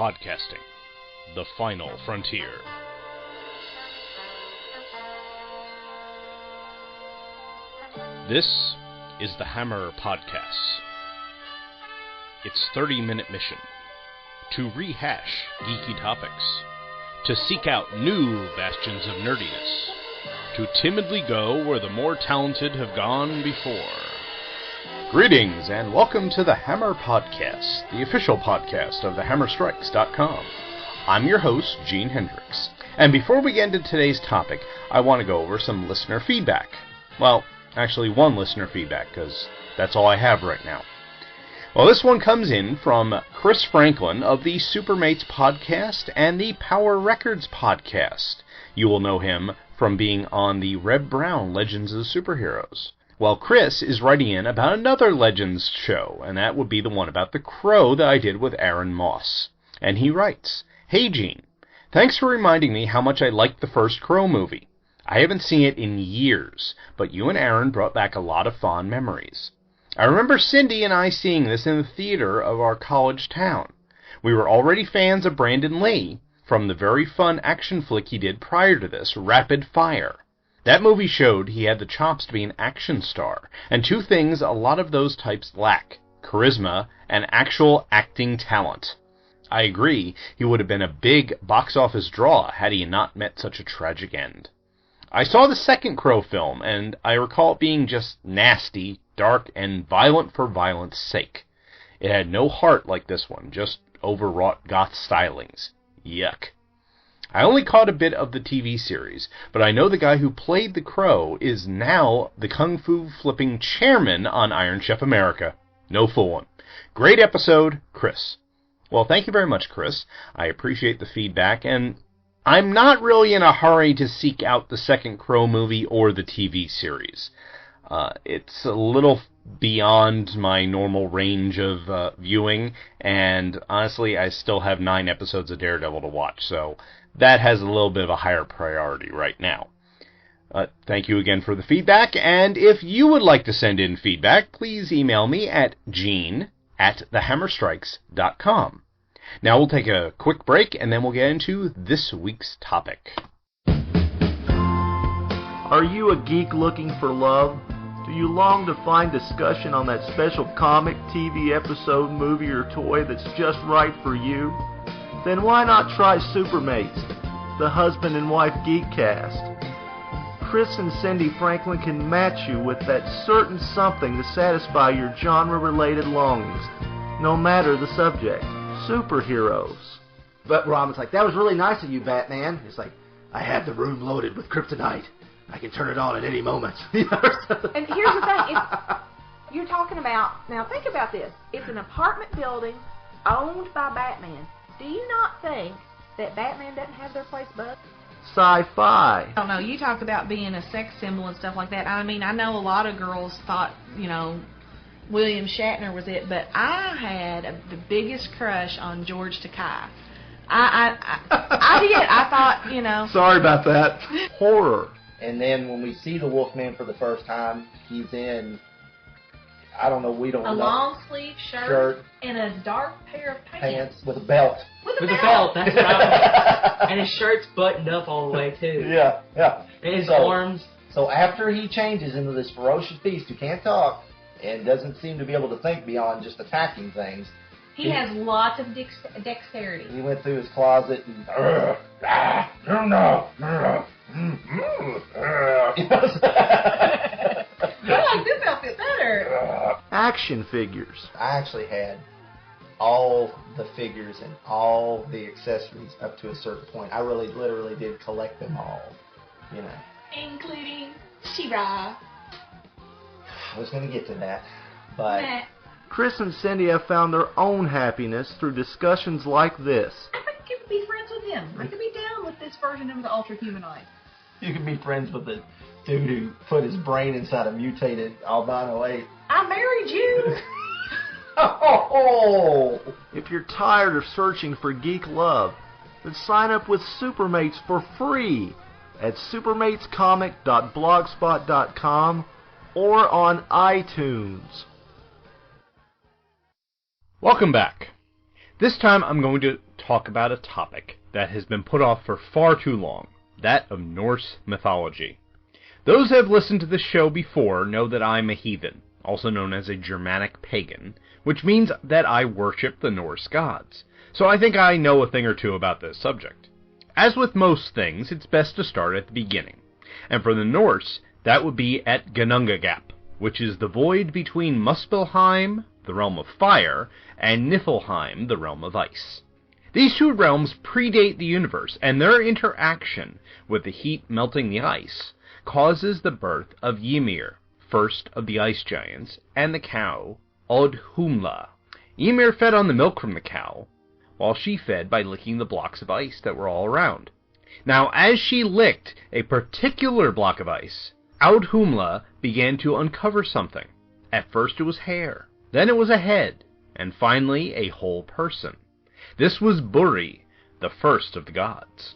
Podcasting, the final frontier. This is the Hammer Podcast. Its 30-minute mission: to rehash geeky topics, to seek out new bastions of nerdiness, to timidly go where the more talented have gone before. Greetings, and welcome to the Hammer Podcast, the official podcast of thehammerstrikes.com. I'm your host, Gene Hendricks, and before we get into today's topic, I want to go over some listener feedback. Well, actually one listener feedback, because that's all I have right now. Well, this one comes in from Chris Franklin of the Supermates podcast and the Power Records podcast. You will know him from being on the Reb Brown Legends of Superheroes. Well, Chris is writing in about another Legends show, and that would be the one about the Crow that I did with Aaron Moss. And he writes, "Hey Gene, thanks for reminding me how much I liked the first Crow movie. I haven't seen it in years, but you and Aaron brought back a lot of fond memories. I remember Cindy and I seeing this in the theater of our college town. We were already fans of Brandon Lee from the very fun action flick he did prior to this, Rapid Fire. That movie showed he had the chops to be an action star, and two things a lot of those types lack: charisma and actual acting talent. I agree, he would have been a big box office draw had he not met such a tragic end. I saw the second Crow film, and I recall it being just nasty, dark, and violent for violence sake. It had no heart like this one, just overwrought goth stylings. Yuck. I only caught a bit of the TV series, but I know the guy who played the Crow is now the Kung Fu flipping chairman on Iron Chef America. No fooling. Great episode, Chris." Well, thank you very much, Chris. I appreciate the feedback, and I'm not really in a hurry to seek out the second Crow movie or the TV series. It's a little beyond my normal range of viewing, and honestly, I still have 9 episodes of Daredevil to watch, so that has a little bit of a higher priority right now. Thank you again for the feedback, and if you would like to send in feedback, please email me at gene@thehammerstrikes.com. Now we'll take a quick break, and then we'll get into this week's topic. Are you a geek looking for love? Do you long to find discussion on that special comic, TV episode, movie, or toy that's just right for you? Then why not try Supermates, the husband and wife geekcast? Chris and Cindy Franklin can match you with that certain something to satisfy your genre-related longings, no matter the subject. Superheroes. But Robin's like, "That was really nice of you, Batman." It's like, "I had the room loaded with kryptonite. I can turn it on at any moment." And here's the thing. You're talking about, now think about this. It's an apartment building owned by Batman. Do you not think that Batman doesn't have their place bugged? Sci-fi. I don't know. You talk about being a sex symbol and stuff like that. I mean, I know a lot of girls thought, William Shatner was it, but I had the biggest crush on George Takei. I did. I thought, Sorry about that. Horror. And then when we see the Wolfman for the first time, he's in, I don't know, we don't know. A long sleeve shirt and a dark pair of pants. With a belt. With a belt, that's right. And his shirt's buttoned up all the way, too. Yeah. And his arms. So after he changes into this ferocious beast who can't talk and doesn't seem to be able to think beyond just attacking things, he has lots of dexterity. He went through his closet and... I like this outfit better. Action figures. I actually had all the figures and all the accessories up to a certain point. I really, literally did collect them all, Including She-Ra. I was going to get to that, but... Chris and Cindy have found their own happiness through discussions like this. I could be friends with him. I could be down with this version of the Ultra Humanoid. You could be friends with the dude who put his brain inside a mutated albino ape. I married you! Oh! If you're tired of searching for geek love, then sign up with Supermates for free at supermatescomic.blogspot.com or on iTunes. Welcome back. This time I'm going to talk about a topic that has been put off for far too long, that of Norse mythology. Those who have listened to this show before know that I'm a heathen, also known as a Germanic pagan, which means that I worship the Norse gods. So I think I know a thing or two about this subject. As with most things, it's best to start at the beginning. And for the Norse, that would be at Ginnungagap, which is the void between Muspelheim, the realm of fire, and Niflheim, the realm of ice. These two realms predate the universe, and their interaction with the heat melting the ice causes the birth of Ymir, first of the ice giants, and the cow, Audhumla. Ymir fed on the milk from the cow, while she fed by licking the blocks of ice that were all around. Now, as she licked a particular block of ice, Audhumla began to uncover something. At first it was hair, then it was a head, and finally a whole person. This was Buri, the first of the gods.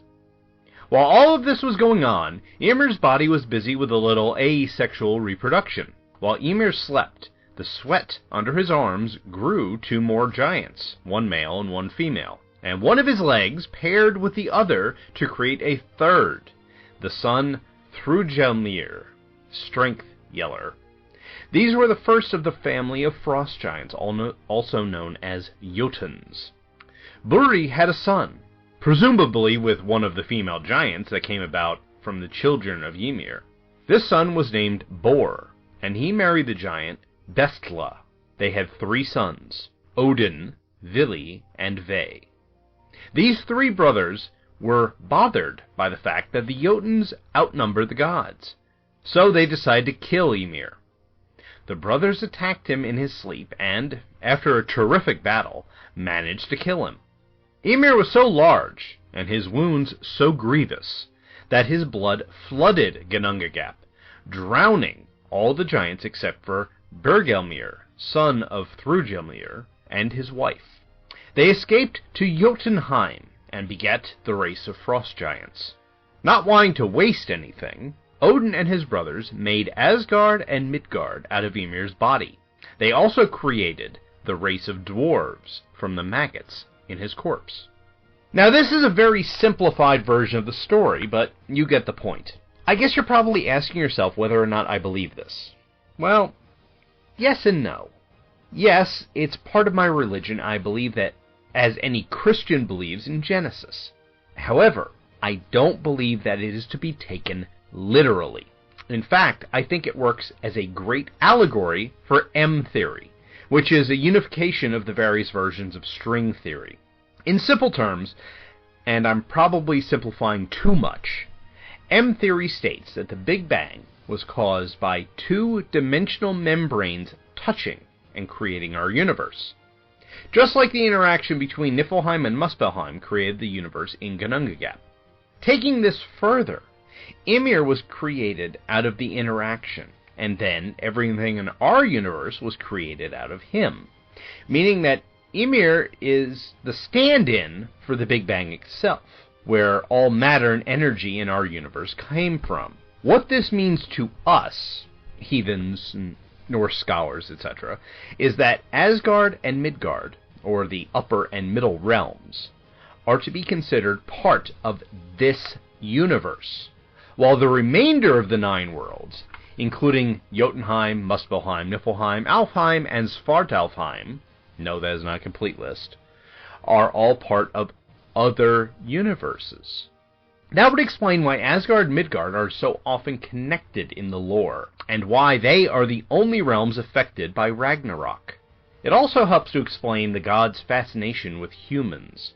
While all of this was going on, Ymir's body was busy with a little asexual reproduction. While Ymir slept, the sweat under his arms grew 2 more giants, 1 male and 1 female, and one of his legs paired with the other to create a third, the son Thruggelmir, Strength Yeller. These were the first of the family of frost giants, also known as Jotuns. Buri had a son, presumably with one of the female giants that came about from the children of Ymir. This son was named Bor, and he married the giant Bestla. They had 3 sons, Odin, Vili, and Ve. These 3 brothers were bothered by the fact that the Jotuns outnumbered the gods, so they decided to kill Ymir. The brothers attacked him in his sleep and, after a terrific battle, managed to kill him. Ymir was so large, and his wounds so grievous, that his blood flooded Ginnungagap, drowning all the giants except for Bergelmir, son of Thruggelmir, and his wife. They escaped to Jotunheim, and begat the race of frost giants. Not wanting to waste anything, Odin and his brothers made Asgard and Midgard out of Ymir's body. They also created the race of dwarves from the maggots in his corpse. Now, this is a very simplified version of the story, but you get the point. I guess you're probably asking yourself whether or not I believe this. Well, yes and no. Yes, it's part of my religion. I believe that, as any Christian believes in Genesis. However, I don't believe that it is to be taken literally. In fact, I think it works as a great allegory for M theory, which is a unification of the various versions of string theory. In simple terms, and I'm probably simplifying too much, M theory states that the Big Bang was caused by 2-dimensional membranes touching and creating our universe. Just like the interaction between Niflheim and Muspelheim created the universe in Ginnungagap. Taking this further, Ymir was created out of the interaction, and then everything in our universe was created out of him, meaning that Ymir is the stand-in for the Big Bang itself, where all matter and energy in our universe came from. What this means to us, heathens and Norse scholars, etc., is that Asgard and Midgard, or the upper and middle realms, are to be considered part of this universe, while the remainder of the 9 worlds, including Jotunheim, Muspelheim, Niflheim, Alfheim, and Svartalfheim, no, that is not a complete list, are all part of other universes. That would explain why Asgard and Midgard are so often connected in the lore, and why they are the only realms affected by Ragnarok. It also helps to explain the gods' fascination with humans.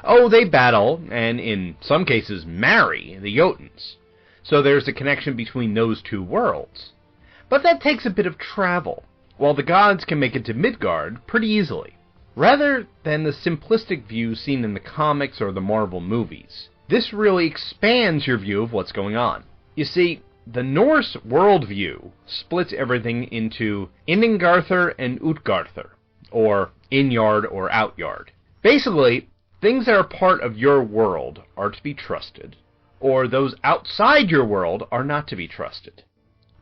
Oh, they battle, and in some cases marry, the Jotuns, so there's a connection between those 2 worlds. But that takes a bit of travel, while the gods can make it to Midgard pretty easily. Rather than the simplistic view seen in the comics or the Marvel movies, this really expands your view of what's going on. You see, the Norse Worldview splits everything into Inningarthur and Utgarthur, or in-yard or out-yard. Basically, things that are part of your world are to be trusted, or those outside your world are not to be trusted.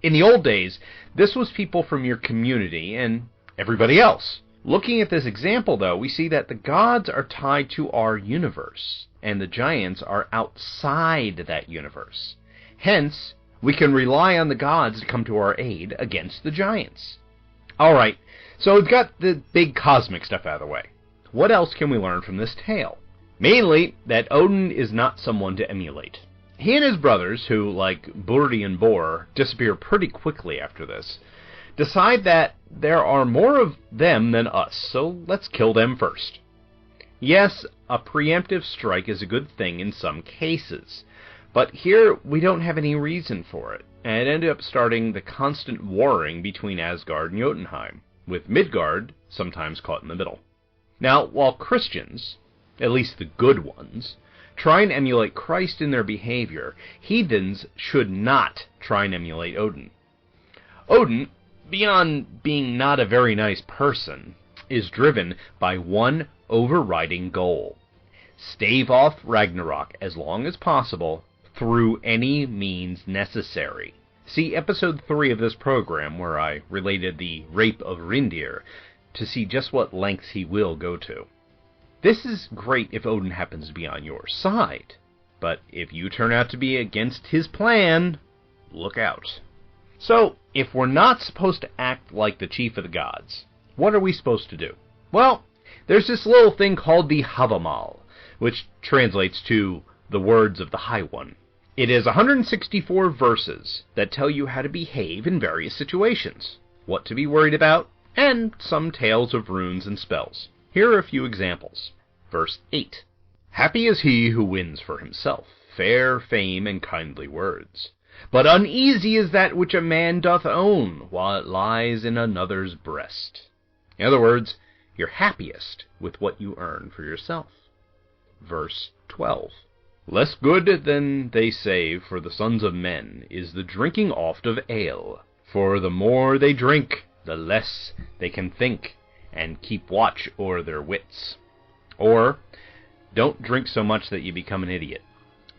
In the old days, this was people from your community and everybody else. Looking at this example, though, we see that the gods are tied to our universe, and the giants are outside that universe. Hence, we can rely on the gods to come to our aid against the giants. Alright, so we've got the big cosmic stuff out of the way. What else can we learn from this tale? Mainly, that Odin is not someone to emulate. He and his brothers, who, like Burdi and Bor, disappear pretty quickly after this, decide that there are more of them than us, so let's kill them first. Yes, a preemptive strike is a good thing in some cases, but here we don't have any reason for it, and it ended up starting the constant warring between Asgard and Jotunheim, with Midgard sometimes caught in the middle. Now, while Christians, at least the good ones, try and emulate Christ in their behavior, heathens should not try and emulate Odin. Odin, beyond being not a very nice person, is driven by one overriding goal: stave off Ragnarok as long as possible through any means necessary. See episode 3 of this program where I related the rape of Rindir to see just what lengths he will go to. This is great if Odin happens to be on your side, but if you turn out to be against his plan, look out. So, if we're not supposed to act like the chief of the gods, what are we supposed to do? Well, there's this little thing called the Havamal, which translates to the words of the High One. It is 164 verses that tell you how to behave in various situations, what to be worried about, and some tales of runes and spells. Here are a few examples. Verse 8. Happy is he who wins for himself fair fame and kindly words. But uneasy is that which a man doth own, while it lies in another's breast. In other words, you're happiest with what you earn for yourself. Verse 12. Less good than they say for the sons of men is the drinking oft of ale. For the more they drink, the less they can think, and keep watch o'er their wits. Or, don't drink so much that you become an idiot.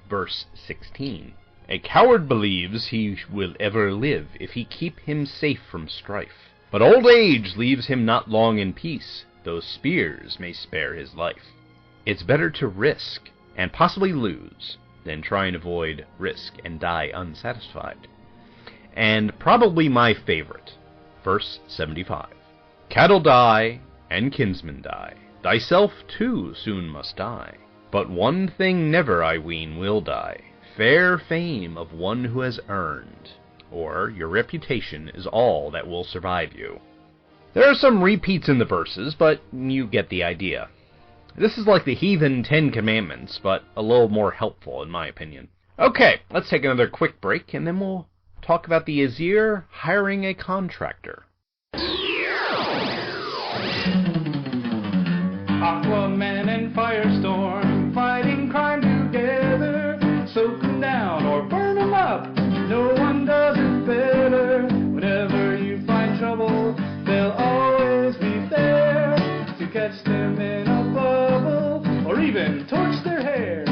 Verse 16. A coward believes he will ever live if he keep him safe from strife. But old age leaves him not long in peace, though spears may spare his life. It's better to risk, and possibly lose, than try and avoid risk and die unsatisfied. And probably my favorite, verse 75. Cattle die, and kinsmen die. Thyself too soon must die. But one thing never, I ween, will die. Fair fame of one who has earned, or your reputation is all that will survive you. There are some repeats in the verses, but you get the idea. This is like the Heathen 10 Commandments, but a little more helpful in my opinion. Okay, let's take another quick break, and then we'll talk about the Aesir hiring a contractor. Aquaman and Firestorm fighting crime together. Soak 'em down or burn 'em up. No one does it better. Whenever you find trouble, they'll always be there to catch them in a bubble or even torch their hair.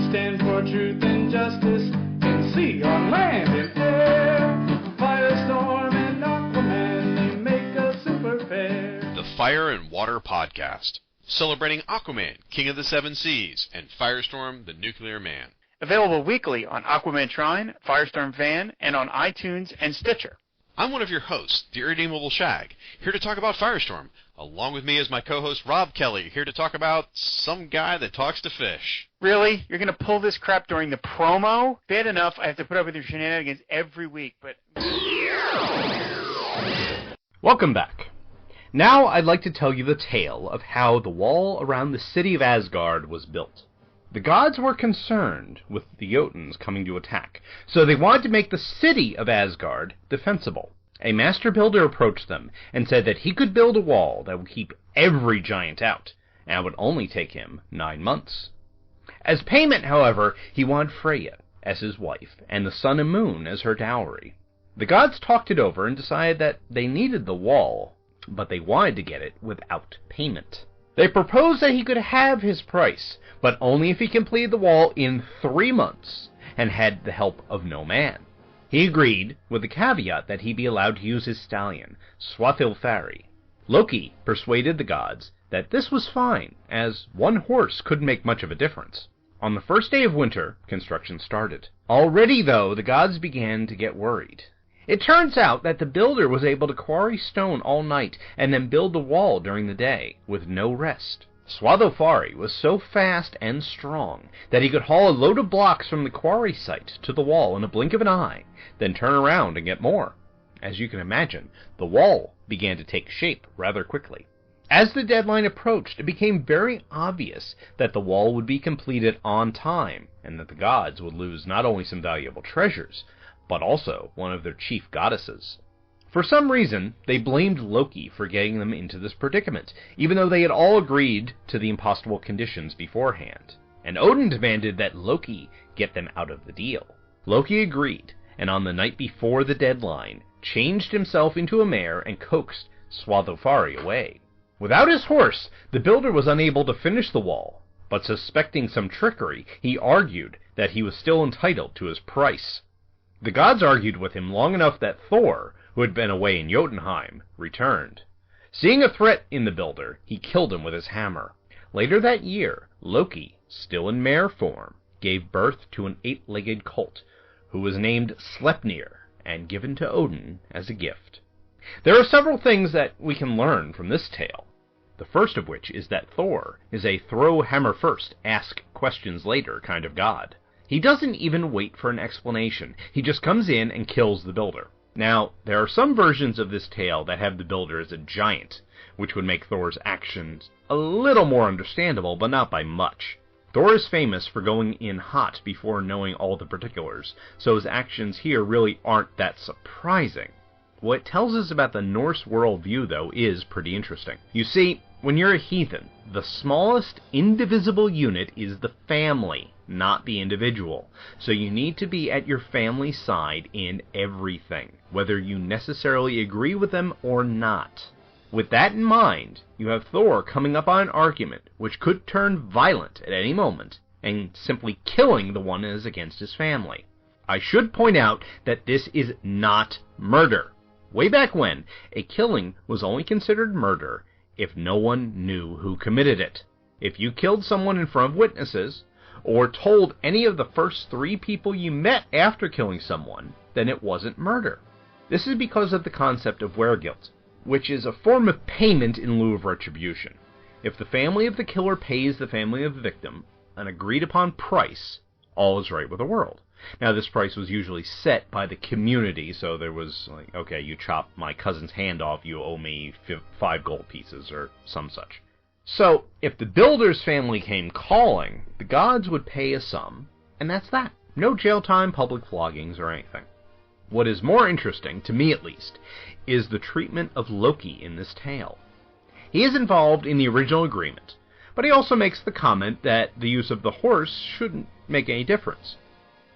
Stand for truth and justice in sea, on land, and air. Firestorm and Aquaman, they make a super pair. The Fire and Water Podcast, celebrating Aquaman, King of the Seven Seas, and Firestorm, the Nuclear Man. Available weekly on Aquaman Shrine, Firestorm Van, and on iTunes and Stitcher. I'm one of your hosts, the Irredeemable Shag, here to talk about Firestorm. Along with me is my co-host Rob Kelly, here to talk about some guy that talks to fish. Really? You're going to pull this crap during the promo? Bad enough I have to put up with your shenanigans every week, but... Welcome back. Now I'd like to tell you the tale of how the wall around the city of Asgard was built. The gods were concerned with the Jotuns coming to attack, so they wanted to make the city of Asgard defensible. A master builder approached them and said that he could build a wall that would keep every giant out, and it would only take him 9 months. As payment, however, he wanted Freya as his wife, and the sun and moon as her dowry. The gods talked it over and decided that they needed the wall, but they wanted to get it without payment. They proposed that he could have his price, but only if he completed the wall in 3 months, and had the help of no man. He agreed, with the caveat that he be allowed to use his stallion, Swathilfari. Loki persuaded the gods that this was fine, as one horse couldn't make much of a difference. On the first day of winter, construction started. Already, though, the gods began to get worried. It turns out that the builder was able to quarry stone all night and then build the wall during the day, with no rest. Swathofari was so fast and strong that he could haul a load of blocks from the quarry site to the wall in a blink of an eye, then turn around and get more. As you can imagine, the wall began to take shape rather quickly. As the deadline approached, it became very obvious that the wall would be completed on time, and that the gods would lose not only some valuable treasures, but also one of their chief goddesses. For some reason, they blamed Loki for getting them into this predicament, even though they had all agreed to the impossible conditions beforehand. And Odin demanded that Loki get them out of the deal. Loki agreed, and on the night before the deadline, changed himself into a mare and coaxed Swathofari away. Without his horse, the builder was unable to finish the wall, but suspecting some trickery, he argued that he was still entitled to his price. The gods argued with him long enough that Thor, who had been away in Jotunheim, returned. Seeing a threat in the builder, he killed him with his hammer. Later that year, Loki, still in mare form, gave birth to an 8-legged colt, who was named Sleipnir, and given to Odin as a gift. There are several things that we can learn from this tale. The first of which is that Thor is a throw hammer first, ask questions later kind of god. He doesn't even wait for an explanation. He just comes in and kills the builder. Now, there are some versions of this tale that have the builder as a giant, which would make Thor's actions a little more understandable, but not by much. Thor is famous for going in hot before knowing all the particulars, so his actions here really aren't that surprising. What it tells us about the Norse worldview, though, is pretty interesting. You see, when you're a heathen, the smallest indivisible unit is the family, not the individual. So you need to be at your family's side in everything, whether you necessarily agree with them or not. With that in mind, you have Thor coming up on an argument which could turn violent at any moment, and simply killing the one that is against his family. I should point out that this is not murder. Way back when, a killing was only considered murder if no one knew who committed it. If you killed someone in front of witnesses, or told any of the first 3 people you met after killing someone, then it wasn't murder. This is because of the concept of weregilt, which is a form of payment in lieu of retribution. If the family of the killer pays the family of the victim an agreed-upon price, all is right with the world. Now, this price was usually set by the community, so there was like, okay, you chop my cousin's hand off, you owe me 5 gold pieces, or some such. So, if the builder's family came calling, the gods would pay a sum, and that's that. No jail time, public floggings, or anything. What is more interesting, to me at least, is the treatment of Loki in this tale. He is involved in the original agreement, but he also makes the comment that the use of the horse shouldn't make any difference.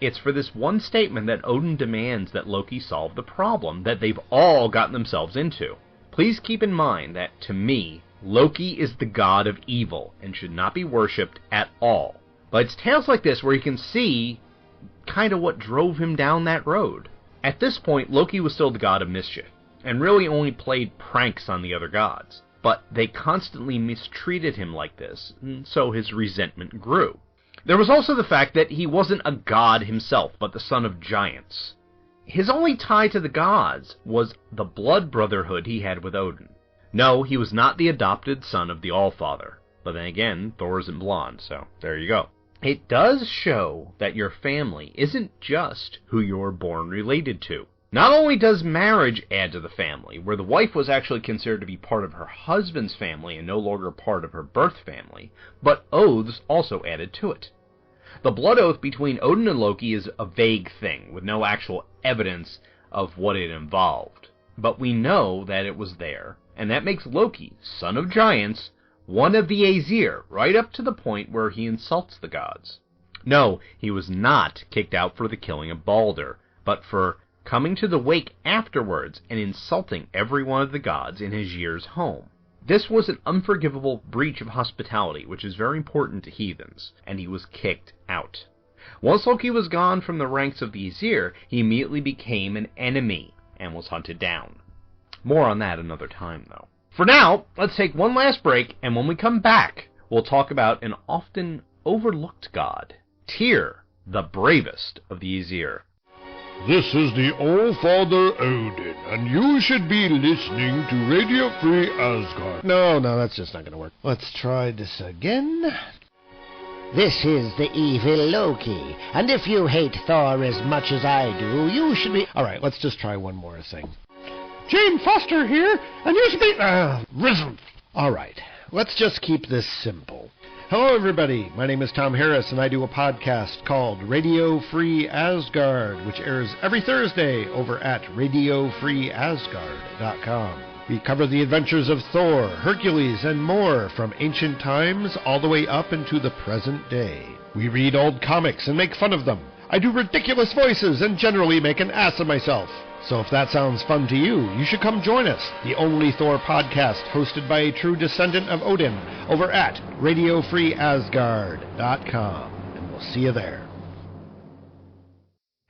It's for this one statement that Odin demands that Loki solve the problem that they've all gotten themselves into. Please keep in mind that, to me, Loki is the god of evil and should not be worshipped at all. But it's tales like this where you can see kind of what drove him down that road. At this point, Loki was still the god of mischief, and really only played pranks on the other gods. But they constantly mistreated him like this, and so his resentment grew. There was also the fact that he wasn't a god himself, but the son of giants. His only tie to the gods was the blood brotherhood he had with Odin. No, he was not the adopted son of the Allfather. But then again, Thor isn't blonde, so there you go. It does show that your family isn't just who you're born related to. Not only does marriage add to the family, where the wife was actually considered to be part of her husband's family and no longer part of her birth family, but oaths also added to it. The blood oath between Odin and Loki is a vague thing, with no actual evidence of what it involved. But we know that it was there, and that makes Loki, son of giants, one of the Aesir, right up to the point where he insults the gods. No, he was not kicked out for the killing of Balder, but for coming to the wake afterwards and insulting every one of the gods in his year's home. This was an unforgivable breach of hospitality, which is very important to heathens, and he was kicked out. Once Loki was gone from the ranks of the Aesir, he immediately became an enemy and was hunted down. More on that another time, though. For now, let's take one last break, and when we come back, we'll talk about an often overlooked god, Tyr, the bravest of the Aesir. This is the All-Father Odin, and you should be listening to Radio Free Asgard. No, that's just not going to work. Let's try this again. This is the evil Loki, and if you hate Thor as much as I do, you should be... All right, let's just try one more thing. Jane Foster here, and you should be... Rhythm. All right, let's just keep this simple. Hello, everybody. My name is Tom Harris, and I do a podcast called Radio Free Asgard, which airs every Thursday over at radiofreeasgard.com. We cover the adventures of Thor, Hercules, and more from ancient times all the way up into the present day. We read old comics and make fun of them. I do ridiculous voices and generally make an ass of myself. So if that sounds fun to you, you should come join us, the only Thor podcast hosted by a true descendant of Odin, over at radiofreeasgard.com. And we'll see you there.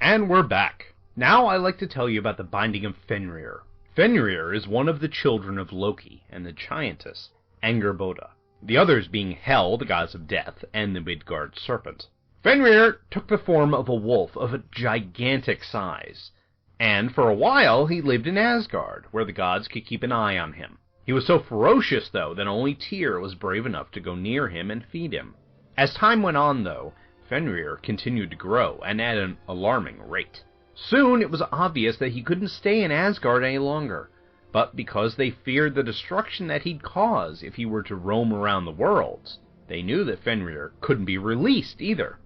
And we're back. Now I'd like to tell you about the binding of Fenrir. Fenrir is one of the children of Loki and the giantess Angerboda, the others being Hel, the goddess of death, and the Midgard serpent. Fenrir took the form of a wolf of a gigantic size, and for a while he lived in Asgard, where the gods could keep an eye on him. He was so ferocious, though, that only Tyr was brave enough to go near him and feed him. As time went on, though, Fenrir continued to grow, and at an alarming rate. Soon it was obvious that he couldn't stay in Asgard any longer, but because they feared the destruction that he'd cause if he were to roam around the worlds, they knew that Fenrir couldn't be released either.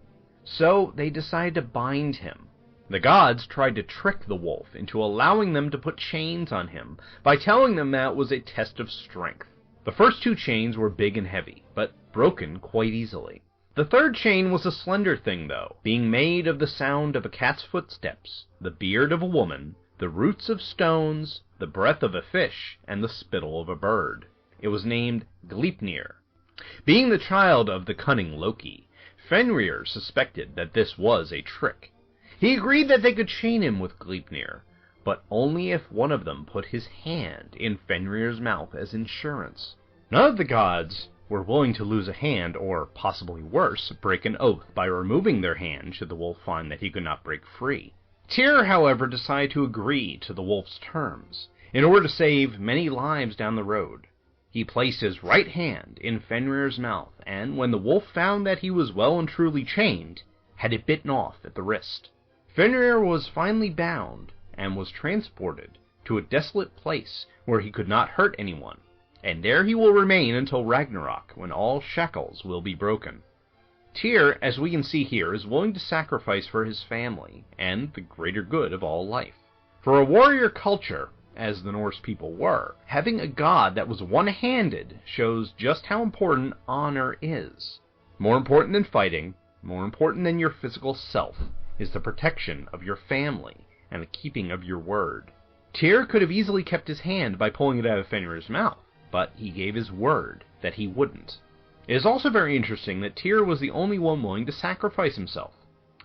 So they decided to bind him. The gods tried to trick the wolf into allowing them to put chains on him by telling them that it was a test of strength. The first two chains were big and heavy, but broken quite easily. The third chain was a slender thing, though, being made of the sound of a cat's footsteps, the beard of a woman, the roots of stones, the breath of a fish, and the spittle of a bird. It was named Gleipnir. Being the child of the cunning Loki, Fenrir suspected that this was a trick. He agreed that they could chain him with Gleipnir, but only if one of them put his hand in Fenrir's mouth as insurance. None of the gods were willing to lose a hand, or, possibly worse, break an oath by removing their hand should the wolf find that he could not break free. Tyr, however, decided to agree to the wolf's terms, in order to save many lives down the road. He placed his right hand in Fenrir's mouth, and when the wolf found that he was well and truly chained, had it bitten off at the wrist. Fenrir was finally bound, and was transported to a desolate place where he could not hurt anyone, and there he will remain until Ragnarok, when all shackles will be broken. Tyr, as we can see here, is willing to sacrifice for his family, and the greater good of all life. For a warrior culture, as the Norse people were, having a god that was one-handed shows just how important honor is. More important than fighting, more important than your physical self, is the protection of your family and the keeping of your word. Tyr could have easily kept his hand by pulling it out of Fenrir's mouth, but he gave his word that he wouldn't. It is also very interesting that Tyr was the only one willing to sacrifice himself.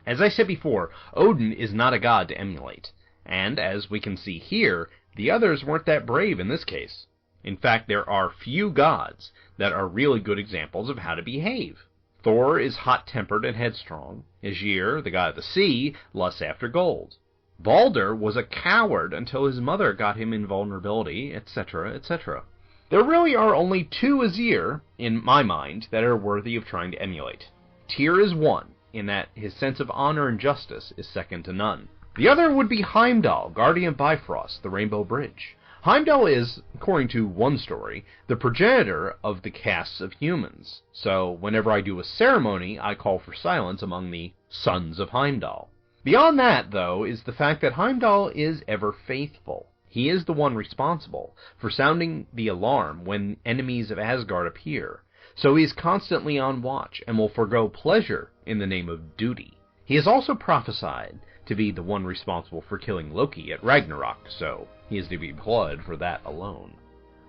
As I said before, Odin is not a god to emulate, and as we can see here, the others weren't that brave in this case. In fact, there are few gods that are really good examples of how to behave. Thor is hot-tempered and headstrong. Aegir, the god of the sea, lusts after gold. Balder was a coward until his mother got him invulnerability, etc., etc. There really are only two Aesir, in my mind, that are worthy of trying to emulate. Tyr is one, in that his sense of honor and justice is second to none. The other would be Heimdall, guardian of Bifrost, the Rainbow Bridge. Heimdall is, according to one story, the progenitor of the castes of humans. So, whenever I do a ceremony, I call for silence among the sons of Heimdall. Beyond that, though, is the fact that Heimdall is ever faithful. He is the one responsible for sounding the alarm when enemies of Asgard appear. So he is constantly on watch and will forgo pleasure in the name of duty. He is also prophesied to be the one responsible for killing Loki at Ragnarok, so he is to be applauded for that alone.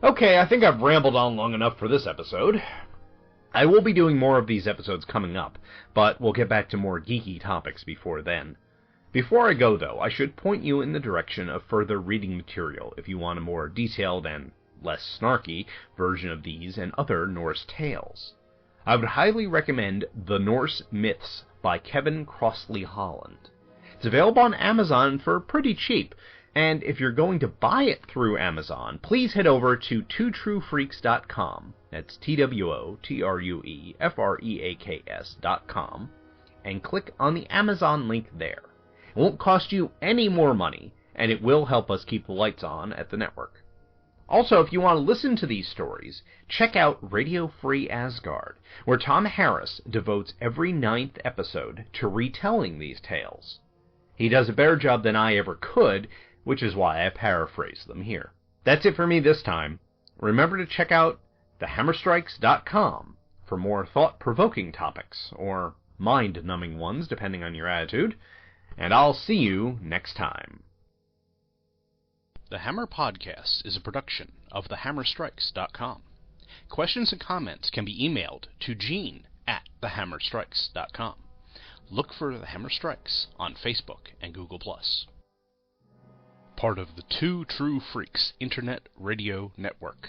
Okay, I think I've rambled on long enough for this episode. I will be doing more of these episodes coming up, but we'll get back to more geeky topics before then. Before I go, though, I should point you in the direction of further reading material if you want a more detailed and less snarky, version of these and other Norse tales. I would highly recommend The Norse Myths by Kevin Crossley Holland. It's available on Amazon for pretty cheap, and if you're going to buy it through Amazon, please head over to twotruefreaks.com, that's TWOTRUEFREAKS.com, and click on the Amazon link there. It won't cost you any more money, and it will help us keep the lights on at the network. Also, if you want to listen to these stories, check out Radio Free Asgard, where Tom Harris devotes every 9th episode to retelling these tales. He does a better job than I ever could, which is why I paraphrase them here. That's it for me this time. Remember to check out thehammerstrikes.com for more thought-provoking topics, or mind-numbing ones, depending on your attitude, and I'll see you next time. The Hammer Podcast is a production of thehammerstrikes.com. Questions and comments can be emailed to gene@thehammerstrikes.com. Look for The Hammer Strikes on Facebook and Google+. Part of the Two True Freaks Internet Radio Network.